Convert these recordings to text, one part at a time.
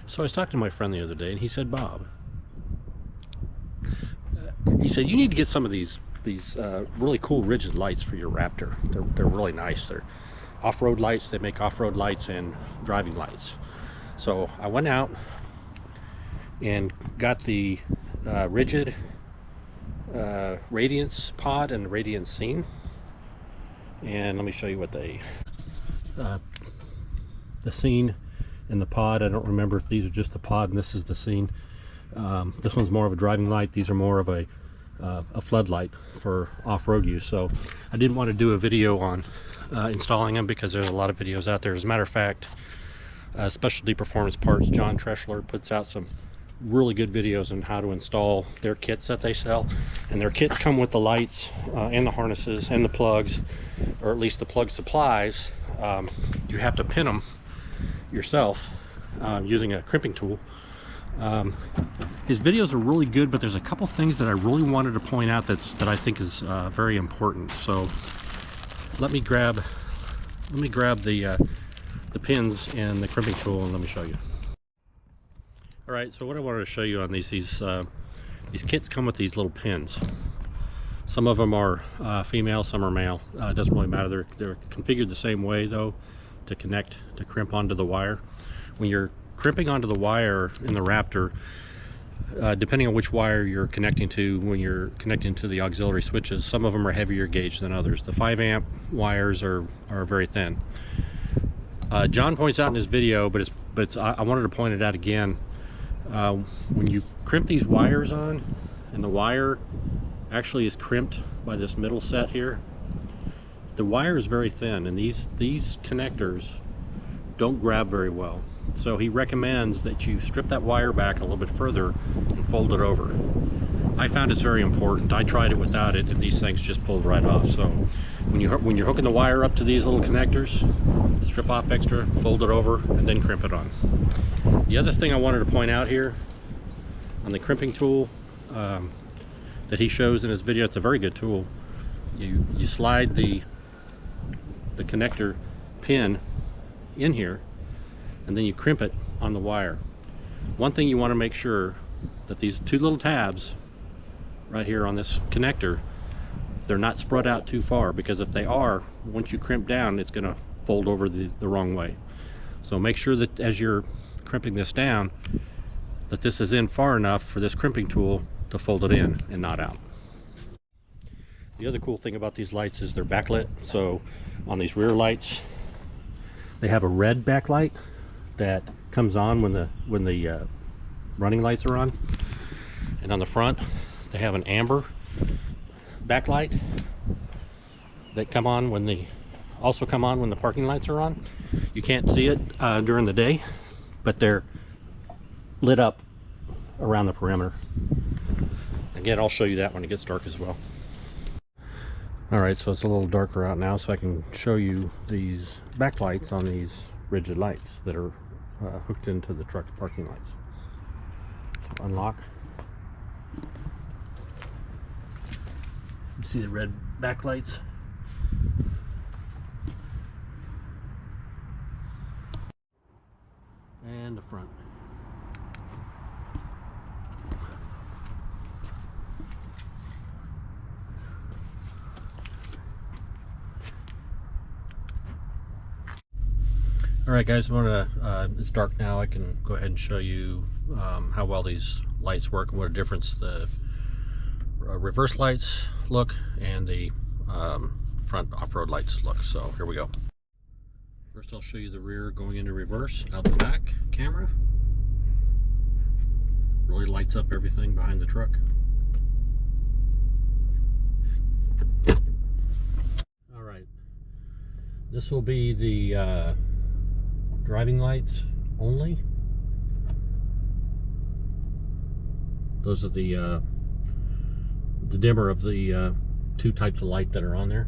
So I was talking to my friend the other day, and he said, Bob, he said, you need to get some of these really cool rigid lights for your Raptor. They're really nice. They're off-road lights. They make off-road lights and driving lights. So I went out and got the rigid Radiance pod and the Radiance scene. And let me show you what the scene and the pod. I don't remember if these are just the pod and this is the scene. This one's more of a driving light. These are more of a floodlight for off-road use. So I didn't want to do a video on installing them because there's a lot of videos out there. As a matter of fact, Specialty Performance Parts, John Treschler, puts out some really good videos on how to install their kits that they sell. And their kits come with the lights and the harnesses and the plugs, or at least the plug supplies. You have to pin them yourself using a crimping tool. His videos are really good, but there's a couple things that I really wanted to point out that I think is very important. So let me grab the pins and the crimping tool and let me show you. All right, so what I wanted to show you on these kits come with these little pins. Some of them are female, some are male. It doesn't really matter. They're configured the same way though to crimp onto the wire. When you're crimping onto the wire in the Raptor, depending on which wire you're connecting to, when you're connecting to the auxiliary switches, some of them are heavier gauge than others. The 5 amp wires are very thin. John points out in his video, but I wanted to point it out again. When you crimp these wires on, and the wire actually is crimped by this middle set here, the wire is very thin, and these connectors don't grab very well. So he recommends that you strip that wire back a little bit further and fold it over. I found it's very important. I tried it without it, and these things just pulled right off. So when you're hooking the wire up to these little connectors, strip off extra, fold it over, and then crimp it on. The other thing I wanted to point out here on the crimping tool that he shows in his video, it's a very good tool. You slide the connector pin in here, and then you crimp it on the wire. One thing you want to make sure that these two little tabs right here on this connector, they're not spread out too far, because if they are, once you crimp down, it's going to fold over the wrong way. So make sure that as you're crimping this down, that this is in far enough for this crimping tool to fold it in and not out. The other cool thing about these lights is they're backlit. So on these rear lights, they have a red backlight that comes on when the running lights are on, and on the front they have an amber backlight that also come on when the parking lights are on. You can't see it during the day, but they're lit up around the perimeter. Again, I'll show you that when it gets dark as well. All right, so it's a little darker out now, so I can show you these backlights on these rigid lights that are hooked into the truck's parking lights. So unlock. You see the red backlights? And the front. Alright guys, it's dark now. I can go ahead and show you how well these lights work and what a difference the reverse lights look and the front off-road lights look. So here we go. First I'll show you the rear going into reverse out the back camera. Really lights up everything behind the truck. Alright, this will be the driving lights only. Those are the dimmer of the two types of light that are on there,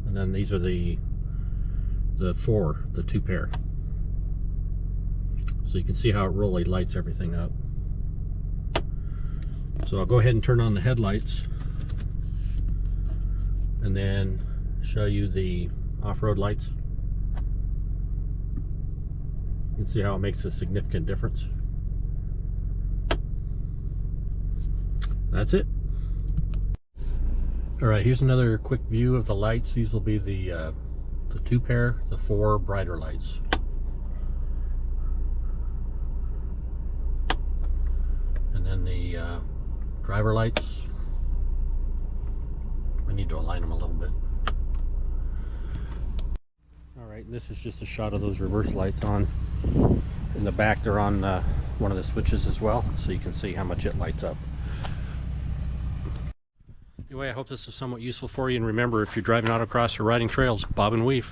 and then these are the two pair. So you can see how it really lights everything up. So I'll go ahead and turn on the headlights and then show you the off-road lights. You can see how it makes a significant difference. That's it. All right, here's another quick view of the lights. These will be the 2 pair, the 4 brighter lights. And then the driver lights. I need to align them a little bit. All right, and this is just a shot of those reverse lights on. In the back, they're on one of the switches as well, so you can see how much it lights up. Anyway, I hope this was somewhat useful for you, and remember, if you're driving autocross or riding trails, bob and weave.